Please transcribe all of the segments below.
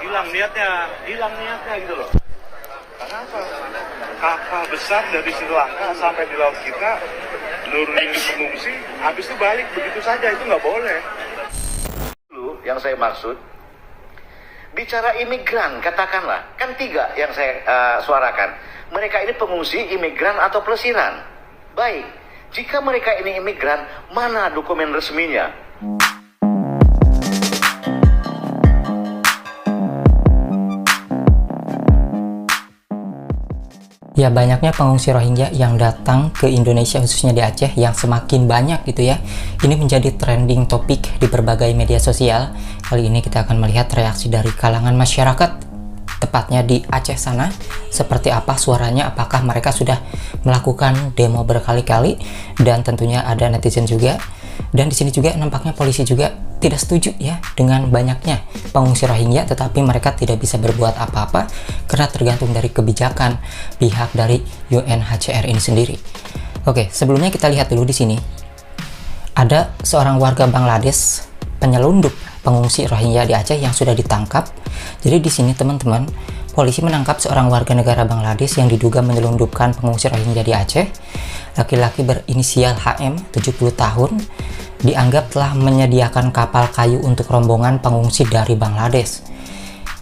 hilang niatnya gitu loh. Karena apa? Kapal besar dari Sri Lanka sampai di laut kita nurunin pengungsi, habis itu balik begitu saja, itu nggak boleh. Yang saya maksud, bicara imigran, katakanlah, kan 3 yang saya suarakan. Mereka ini pengungsi, imigran, atau pelesiran. Baik, jika mereka ini imigran, mana dokumen resminya? Ya, banyaknya pengungsi Rohingya yang datang ke Indonesia, khususnya di Aceh, yang semakin banyak gitu ya. Ini menjadi trending topik di berbagai media sosial. Kali ini kita akan melihat reaksi dari kalangan masyarakat, tepatnya di Aceh sana. Seperti apa suaranya, apakah mereka sudah melakukan demo berkali-kali, dan tentunya ada netizen juga. Dan di sini juga nampaknya polisi juga tidak setuju ya dengan banyaknya pengungsi Rohingya, tetapi mereka tidak bisa berbuat apa-apa karena tergantung dari kebijakan pihak dari UNHCR ini sendiri. Oke, sebelumnya kita lihat dulu di sini. Ada seorang warga Bangladesh penyelundup pengungsi Rohingya di Aceh yang sudah ditangkap. Jadi di sini teman-teman, polisi menangkap seorang warga negara Bangladesh yang diduga menyelundupkan pengungsi Rohingya di Aceh. Laki-laki berinisial HM, 70 tahun, dianggap telah menyediakan kapal kayu untuk rombongan pengungsi dari Bangladesh.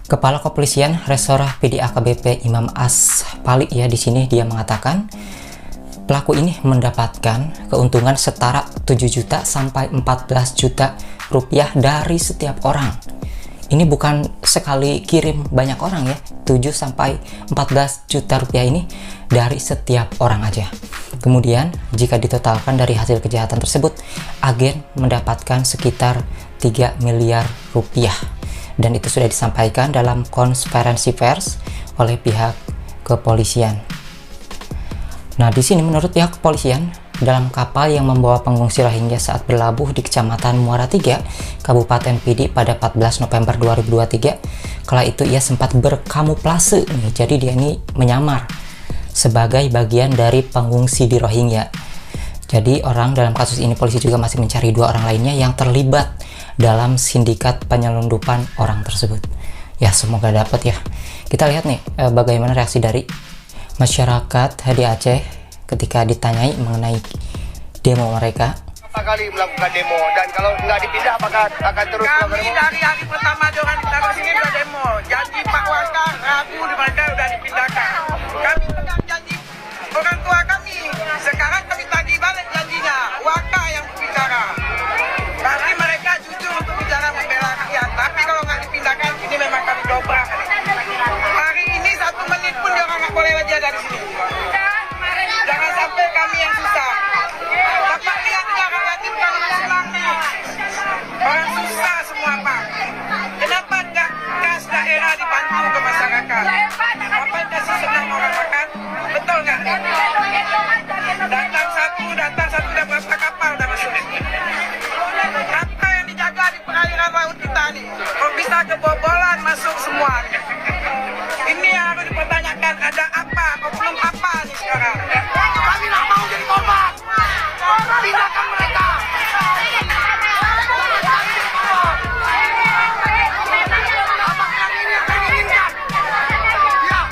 Kepala Kepolisian Resor PD AKBP Imam Aspali ya di sini dia mengatakan pelaku ini mendapatkan keuntungan setara 7 juta sampai 14 juta rupiah dari setiap orang. Ini bukan sekali kirim banyak orang ya, 7 sampai 14 juta rupiah ini dari setiap orang aja. Kemudian jika ditotalkan dari hasil kejahatan tersebut, agen mendapatkan sekitar 3 miliar rupiah. Dan itu sudah disampaikan dalam konferensi pers oleh pihak kepolisian. Nah, di sini menurut pihak kepolisian, dalam kapal yang membawa pengungsi Rohingya saat berlabuh di Kecamatan Muara 3, Kabupaten Pidi pada 14 November 2023, kala itu ia sempat berkamuflase nih, jadi dia ini menyamar sebagai bagian dari pengungsi di Rohingya. Jadi orang dalam kasus ini polisi juga masih mencari 2 orang lainnya yang terlibat dalam sindikat penyelundupan orang tersebut. Ya, semoga dapat ya. Kita lihat nih bagaimana reaksi dari masyarakat di Aceh ketika ditanyai mengenai demo mereka. Berapa kali melakukan demo, dan kalau nggak dipindah apakah akan terus melakukan demo? Kami dari hari pertama orang ditaruh sini udah demo. Janji Pak Waka, Rabu di mereka udah dipindahkan. Kami pegang janji orang tua kami. Sekarang kami tagih balik janjinya. Waka yang berbicara. Tapi mereka jujur untuk bicara membela rakyat. Tapi kalau nggak dipindahkan, ini memang kami dobrak. Hari ini 1 menit pun dia orang nggak boleh lagi ada di sini. Jangan sampai kami yang susah. Dapat lihatnya rakyat itu kami pulang nih. Orang susah semua Pak. Kenapa enggak kas daerah dibantu ke masyarakat? Apa yang kasih senang orang makan? Betul nggak? Datang satu dah berapa kapal dah masuk. Kapal yang dijaga di perairan laut kita nih. Kok bisa kebobolan masuk semua? Ini yang harus dipertanyakan, ada apa? Oknum apa nih sekarang? Kami tidak mau jadi korban. Pindahkan mereka. Apa yang ini yang diinginkan? Ya.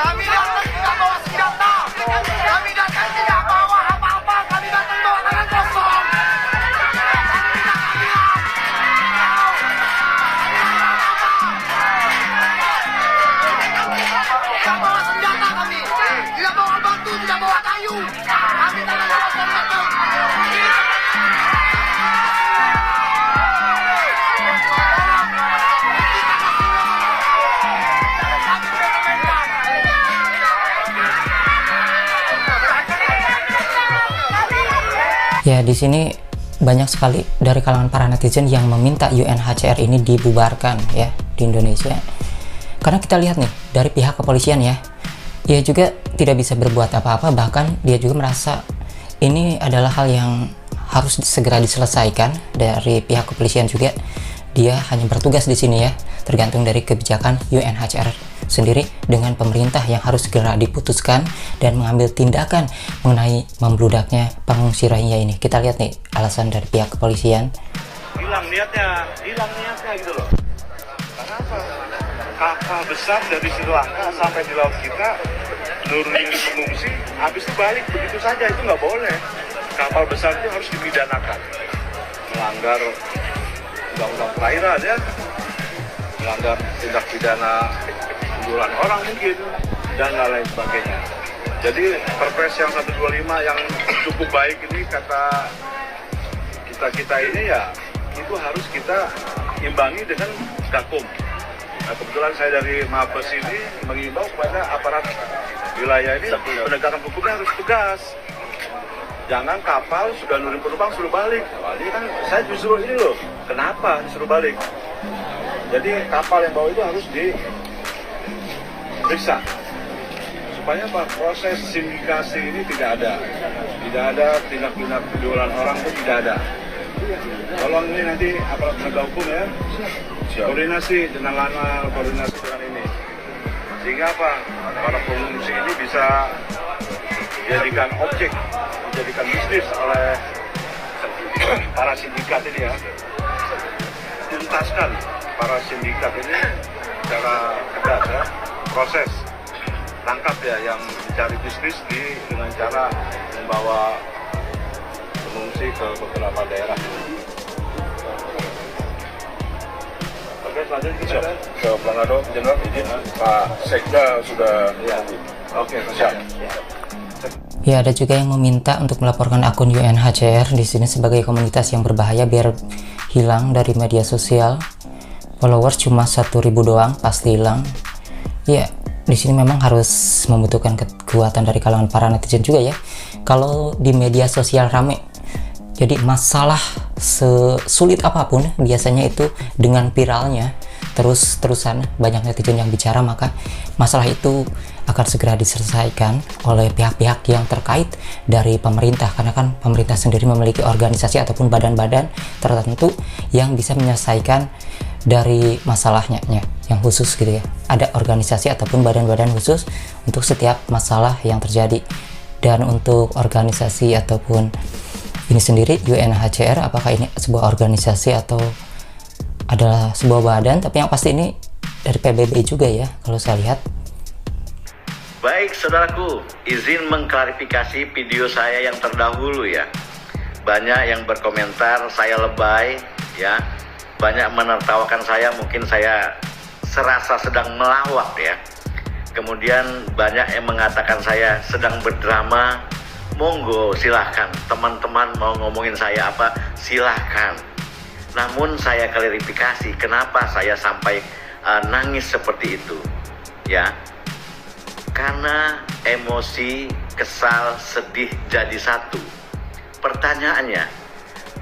Kami datang tidak bawa senjata. Kami datang tidak bawa apa-apa. Kami datang bawa tangan kosong. Tidak bawa senjata kami, tidak bawa batu, tidak bawa kayu. Kami tidak bawa senjata. Ya, di sini banyak sekali dari kalangan para netizen yang meminta UNHCR ini dibubarkan ya di Indonesia. Karena kita lihat nih dari pihak kepolisian ya, ia juga tidak bisa berbuat apa-apa, bahkan dia juga merasa ini adalah hal yang harus segera diselesaikan dari pihak kepolisian juga. Dia hanya bertugas di sini ya, tergantung dari kebijakan UNHCR sendiri dengan pemerintah yang harus segera diputuskan dan mengambil tindakan mengenai membludaknya pengungsi Rohingya ini. Kita lihat nih alasan dari pihak kepolisian. Hilang niatnya gitu loh. Karena apa? Kapal besar dari Sri Lanka sampai di laut kita nurunin pengungsi, habis itu balik begitu saja, itu nggak boleh. Kapal besar itu harus dipidanakan, melanggar undang-undang perairan ya, melanggar tindak pidana penjualan orang mungkin, dan lain sebagainya. Jadi Perpres yang 125 yang cukup baik ini kata kita ini ya, itu harus kita imbangi dengan Gakum. Nah, kebetulan saya dari Mabes ini mengimbau kepada aparat wilayah ini, penegakan hukumnya harus tegas. Jangan kapal sudah nurin penumpang suruh balik. Nah, ini kan saya justru ini loh, kenapa disuruh balik? Jadi kapal yang bawa itu harus diperiksa supaya apa? Proses sindikasi ini tidak ada tindak-tindak penjualan orang itu tidak ada. Tolong ini nanti aparat penegak hukum ya, koordinasi dengan Lanal, koordinasi dengan ini, sehingga apa? Para pengungsi ini bisa dijadikan objek, dijadikan bisnis oleh para sindikat ini ya. Tuntaskan para sindikat ini secara tegas ya, proses tangkap ya yang mencari bisnis dengan cara membawa pengungsi ke beberapa daerah. Oke, selanjutnya kita ke Manado, Jenderal izin Pak Sekda sudah ya. Oke, siap. Ya, ada juga yang meminta untuk melaporkan akun UNHCR di sini sebagai komunitas yang berbahaya biar hilang dari media sosial. Followers cuma 1.000 doang, pasti hilang. Ya, di sini memang harus membutuhkan kekuatan dari kalangan para netizen juga ya. Kalau di media sosial rame, jadi masalah sesulit apapun biasanya itu dengan viralnya terus-terusan banyak netizen yang bicara, maka masalah itu akan segera diselesaikan oleh pihak-pihak yang terkait dari pemerintah, karena kan pemerintah sendiri memiliki organisasi ataupun badan-badan tertentu yang bisa menyelesaikan dari masalahnya yang khusus gitu ya. Ada organisasi ataupun badan-badan khusus untuk setiap masalah yang terjadi. Dan untuk organisasi ataupun ini sendiri UNHCR, apakah ini sebuah organisasi atau adalah sebuah badan, tapi yang pasti ini dari PBB juga ya kalau saya lihat. Baik saudaraku, izin mengklarifikasi video saya yang terdahulu ya. Banyak yang berkomentar saya lebay ya, banyak menertawakan saya, mungkin saya serasa sedang melawak ya. Kemudian banyak yang mengatakan saya sedang berdrama. Monggo silahkan, teman-teman mau ngomongin saya apa silahkan. Namun saya klarifikasi kenapa saya sampai nangis seperti itu ya. Karena emosi, kesal, sedih jadi satu. Pertanyaannya,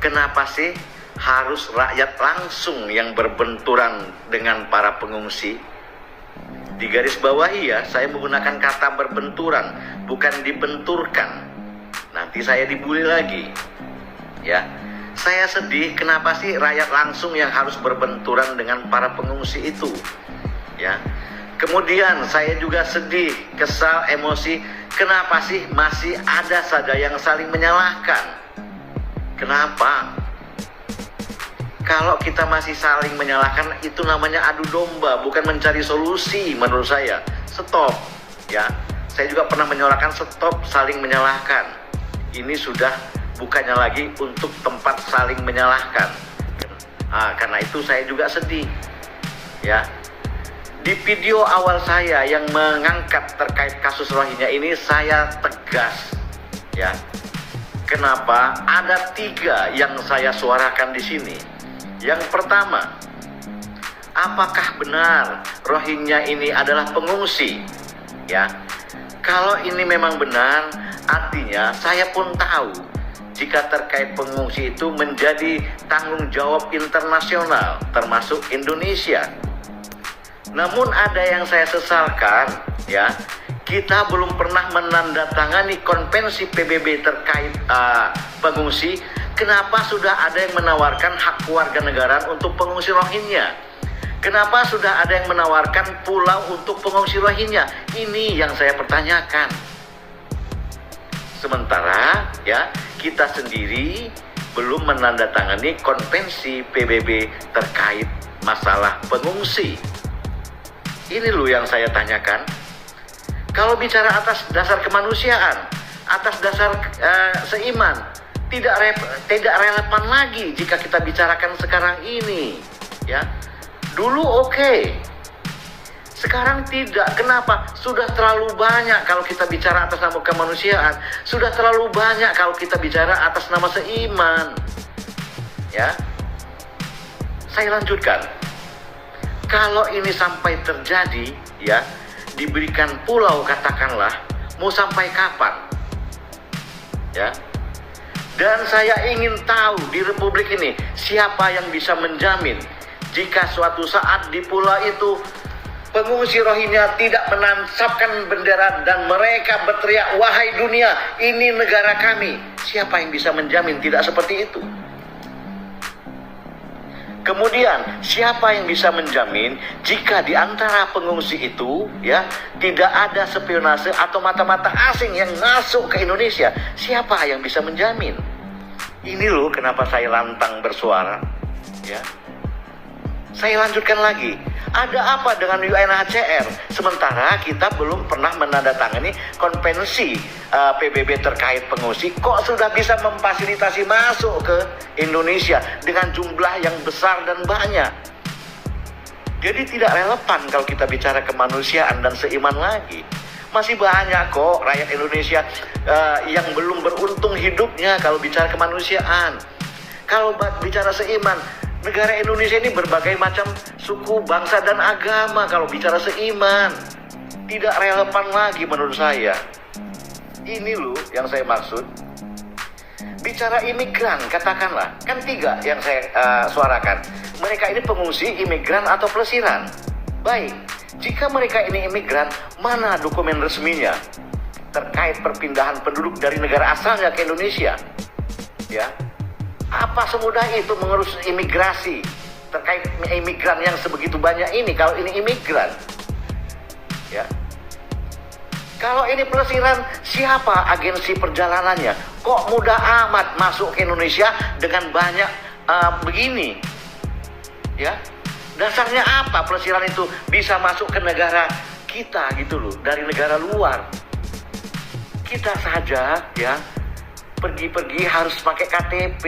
kenapa sih harus rakyat langsung yang berbenturan dengan para pengungsi? Di garis bawahi ya, saya menggunakan kata berbenturan, bukan dibenturkan. Nanti saya dibully lagi. Ya, saya sedih kenapa sih rakyat langsung yang harus berbenturan dengan para pengungsi itu? Ya. Kemudian saya juga sedih, kesal, emosi. Kenapa sih masih ada saja yang saling menyalahkan? Kenapa? Kalau kita masih saling menyalahkan, itu namanya adu domba, bukan mencari solusi menurut saya. Stop, ya. Saya juga pernah menyuarakan stop saling menyalahkan. Ini sudah bukannya lagi untuk tempat saling menyalahkan. Karena itu saya juga sedih, ya. Di video awal saya yang mengangkat terkait kasus Rohingya ini, saya tegas ya. Kenapa? Ada 3 yang saya suarakan di sini. Yang pertama, apakah benar Rohingya ini adalah pengungsi? Ya. Kalau ini memang benar, artinya saya pun tahu jika terkait pengungsi itu menjadi tanggung jawab internasional termasuk Indonesia. Namun ada yang saya sesalkan ya, kita belum pernah menandatangani konvensi PBB terkait pengungsi. Kenapa sudah ada yang menawarkan hak kewarganegaraan untuk pengungsi Rohingya? Kenapa sudah ada yang menawarkan pulau untuk pengungsi Rohingya? Ini yang saya pertanyakan. Sementara ya, kita sendiri belum menandatangani konvensi PBB terkait masalah pengungsi. Ini loh yang saya tanyakan. Kalau bicara atas dasar kemanusiaan, atas dasar seiman, tidak relevan lagi jika kita bicarakan sekarang ini, ya. Dulu oke. Sekarang tidak. Kenapa? Sudah terlalu banyak kalau kita bicara atas nama kemanusiaan, sudah terlalu banyak kalau kita bicara atas nama seiman. Ya. Saya lanjutkan. Kalau ini sampai terjadi, ya, diberikan pulau katakanlah, mau sampai kapan? Ya. Dan saya ingin tahu di Republik ini siapa yang bisa menjamin jika suatu saat di pulau itu pengungsi Rohingya tidak menancapkan bendera dan mereka berteriak, "Wahai dunia, ini negara kami." Siapa yang bisa menjamin tidak seperti itu? Kemudian, siapa yang bisa menjamin jika di antara pengungsi itu, ya, tidak ada spionase atau mata-mata asing yang masuk ke Indonesia? Siapa yang bisa menjamin? Ini loh kenapa saya lantang bersuara, ya. Saya lanjutkan lagi. Ada apa dengan UNHCR? Sementara kita belum pernah menandatangani konvensi PBB terkait pengungsi. Kok sudah bisa memfasilitasi masuk ke Indonesia dengan jumlah yang besar dan banyak? Jadi tidak relevan kalau kita bicara kemanusiaan dan seiman lagi. Masih banyak kok rakyat Indonesia yang belum beruntung hidupnya kalau bicara kemanusiaan. Kalau bicara seiman, negara Indonesia ini berbagai macam suku, bangsa, dan agama. Kalau bicara seiman, tidak relevan lagi menurut saya. Ini loh yang saya maksud. Bicara imigran, katakanlah, kan 3 yang saya suarakan. Mereka ini pengungsi, imigran, atau pelesiran. Baik, jika mereka ini imigran, mana dokumen resminya terkait perpindahan penduduk dari negara asalnya ke Indonesia? Ya. Apa semudah itu mengurus imigrasi terkait imigran yang sebegitu banyak ini kalau ini imigran? Ya. Kalau ini pelesiran, siapa agensi perjalanannya? Kok mudah amat masuk ke Indonesia dengan banyak begini? Ya. Dasarnya apa pelesiran itu bisa masuk ke negara kita gitu loh, dari negara luar? Kita saja ya pergi-pergi harus pakai KTP.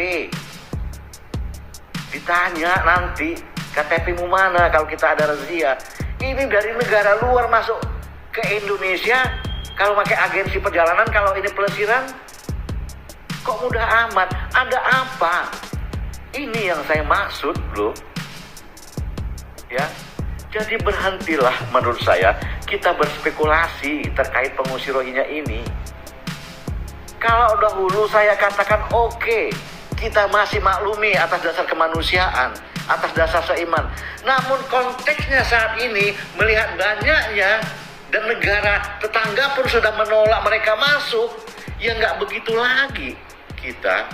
Ditanya nanti, KTP-mu mana kalau kita ada razia. Ini dari negara luar masuk ke Indonesia, kalau pakai agensi perjalanan, kalau ini pelesiran, kok mudah amat? Ada apa? Ini yang saya maksud loh. Ya, jadi berhentilah menurut saya kita berspekulasi terkait pengungsi Rohingya ini. Kalau dahulu saya katakan oke, kita masih maklumi atas dasar kemanusiaan, atas dasar seiman. Namun konteksnya saat ini melihat banyaknya dan negara tetangga pun sudah menolak mereka masuk, ya nggak begitu lagi. Kita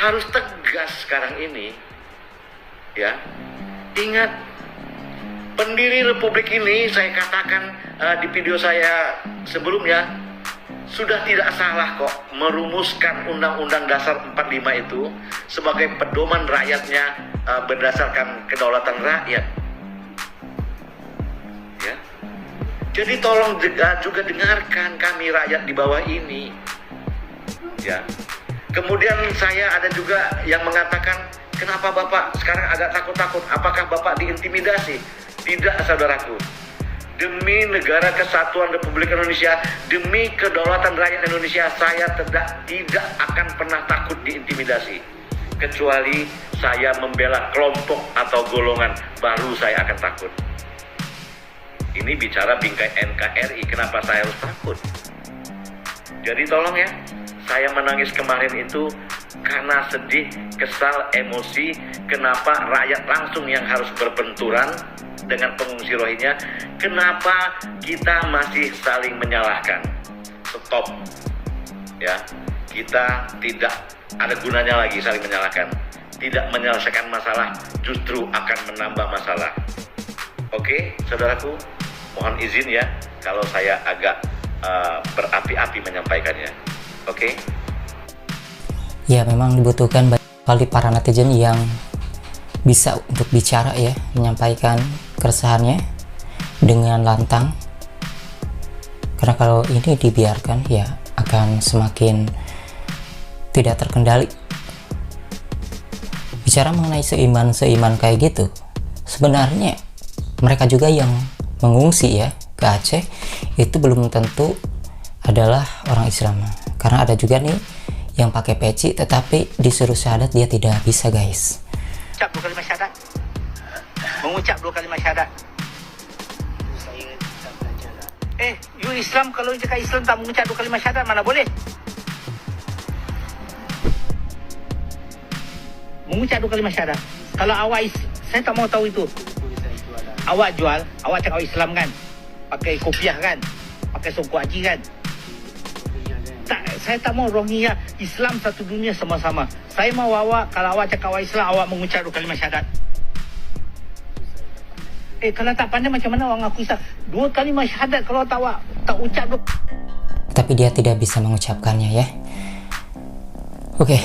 harus tegas sekarang ini. Ya, ingat pendiri Republik ini, saya katakan di video saya sebelumnya, sudah tidak salah kok merumuskan Undang-Undang Dasar 45 itu sebagai pedoman rakyatnya berdasarkan kedaulatan rakyat. Ya. Jadi tolong juga dengarkan kami rakyat di bawah ini. Ya. Kemudian saya ada juga yang mengatakan, kenapa Bapak sekarang agak takut-takut? Apakah Bapak diintimidasi? Tidak, saudaraku. Demi negara kesatuan Republik Indonesia, demi kedaulatan rakyat Indonesia, saya tidak akan pernah takut diintimidasi. Kecuali saya membela kelompok atau golongan, baru saya akan takut. Ini bicara bingkai NKRI, kenapa saya harus takut? Jadi tolong ya, saya menangis kemarin itu karena sedih, kesal, emosi, kenapa rakyat langsung yang harus berbenturan dengan pengungsi Rohingya. Kenapa kita masih saling menyalahkan? Stop. Ya, kita tidak ada gunanya lagi saling menyalahkan. Tidak menyelesaikan masalah, justru akan menambah masalah. Oke, saudaraku, mohon izin ya kalau saya agak berapi-api menyampaikannya. Oke? Ya, memang dibutuhkan banyak kali para netizen yang bisa untuk bicara ya, menyampaikan keresahannya dengan lantang. Karena kalau ini dibiarkan ya akan semakin tidak terkendali. Bicara mengenai seiman kayak gitu, sebenarnya mereka juga yang mengungsi ya ke Aceh itu belum tentu adalah orang Islam. Karena ada juga nih yang pakai peci tetapi disuruh syahadat dia tidak bisa, guys. Ucap 2 kalimat syahadat. Mengucap 2 kalimat syahadat. You Islam, kalau cakap Islam tak mengucap 2 kalimat syahadat, mana boleh? Mengucap 2 kalimat syahadat. Kalau awak saya tak mau tahu itu. Awak jual, awak cakap Islam kan? Pakai kopiah kan? Pakai songkok haji kan? Tak, saya tak mau Rohingya. Islam satu dunia sama-sama. Saya mau awak, kalau awak cakap awak Islam, awak mengucap 2 kalimat syahadat. Kalau tak pandai macam mana orang ngaku Islam? 2 kalimat syahadat kalau awak tak ucap. Tapi dia tidak bisa mengucapkannya ya. Oke,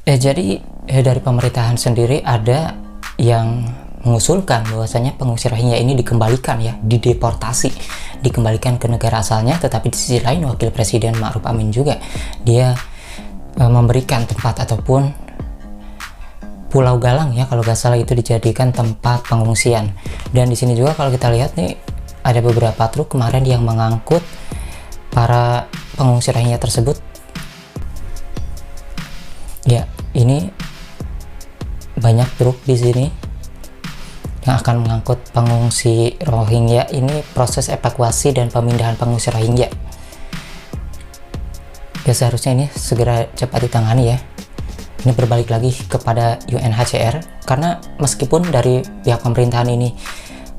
jadi dari pemerintahan sendiri ada yang mengusulkan bahwasanya pengungsi Rohingya ini dikembalikan ya, dideportasi, dikembalikan ke negara asalnya. Tetapi di sisi lain Wakil Presiden Ma'ruf Amin juga dia memberikan tempat ataupun Pulau Galang ya kalau nggak salah itu dijadikan tempat pengungsian. Dan di sini juga kalau kita lihat nih ada beberapa truk kemarin yang mengangkut para pengungsi Rohingya tersebut. Ya, ini banyak truk di sini yang akan mengangkut pengungsi Rohingya. Ini proses evakuasi dan pemindahan pengungsi Rohingya. Ya seharusnya ini segera cepat ditangani ya. Ini berbalik lagi kepada UNHCR karena meskipun dari pihak pemerintahan ini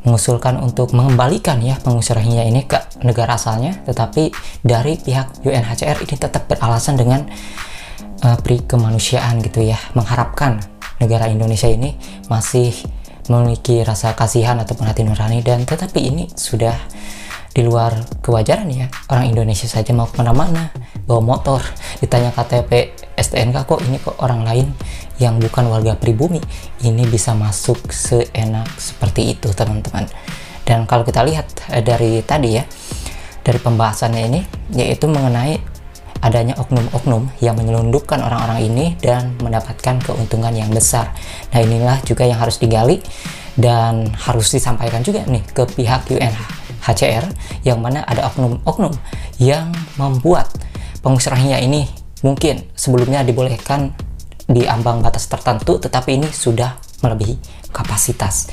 mengusulkan untuk mengembalikan ya pengungsi Rohingya ini ke negara asalnya, tetapi dari pihak UNHCR ini tetap beralasan dengan pri kemanusiaan gitu ya, mengharapkan negara Indonesia ini masih memiliki rasa kasihan ataupun hati nurani. Dan tetapi ini sudah di luar kewajaran ya, orang Indonesia saja mau kemana-mana bawa motor, ditanya KTP STNK kok ini kok orang lain yang bukan warga pribumi ini bisa masuk seenak seperti itu teman-teman. Dan kalau kita lihat dari tadi ya, dari pembahasannya ini yaitu mengenai adanya oknum-oknum yang menyelundupkan orang-orang ini dan mendapatkan keuntungan yang besar. Nah inilah juga yang harus digali dan harus disampaikan juga nih ke pihak UNHCR yang mana ada oknum-oknum yang membuat pengungsi Rohingya ini mungkin sebelumnya dibolehkan di ambang batas tertentu tetapi ini sudah melebihi kapasitas.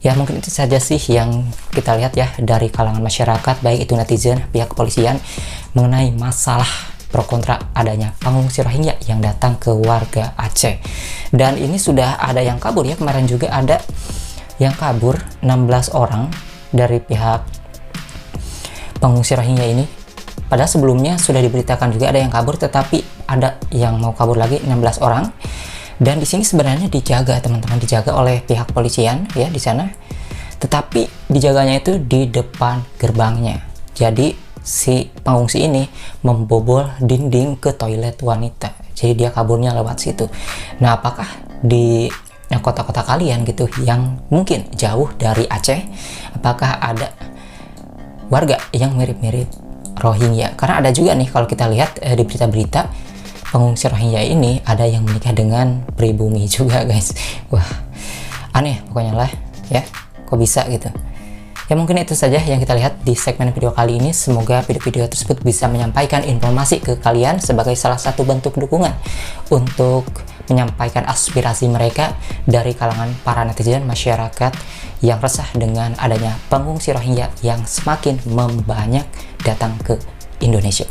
Ya mungkin itu saja sih yang kita lihat ya dari kalangan masyarakat, baik itu netizen, pihak kepolisian, mengenai masalah pro kontra adanya pengungsi Rohingya yang datang ke warga Aceh. Dan ini sudah ada yang kabur ya, kemarin juga ada yang kabur 16 orang dari pihak pengungsi Rohingya ini. Padahal sebelumnya sudah diberitakan juga ada yang kabur, tetapi ada yang mau kabur lagi 16 orang. Dan di sini sebenarnya dijaga teman-teman, dijaga oleh pihak polisian ya di sana. Tetapi dijaganya itu di depan gerbangnya. Jadi si pengungsi ini membobol dinding ke toilet wanita. Jadi dia kaburnya lewat situ. Nah, apakah di kota-kota kalian gitu yang mungkin jauh dari Aceh, apakah ada warga yang mirip-mirip Rohingya? Karena ada juga nih kalau kita lihat di berita-berita pengungsi Rohingya ini ada yang menikah dengan pribumi juga guys. Wah aneh pokoknya lah ya, kok bisa gitu ya. Mungkin itu saja yang kita lihat di segmen video kali ini. Semoga video-video tersebut bisa menyampaikan informasi ke kalian sebagai salah satu bentuk dukungan untuk menyampaikan aspirasi mereka dari kalangan para netizen masyarakat yang resah dengan adanya pengungsi Rohingya yang semakin membanyak datang ke Indonesia.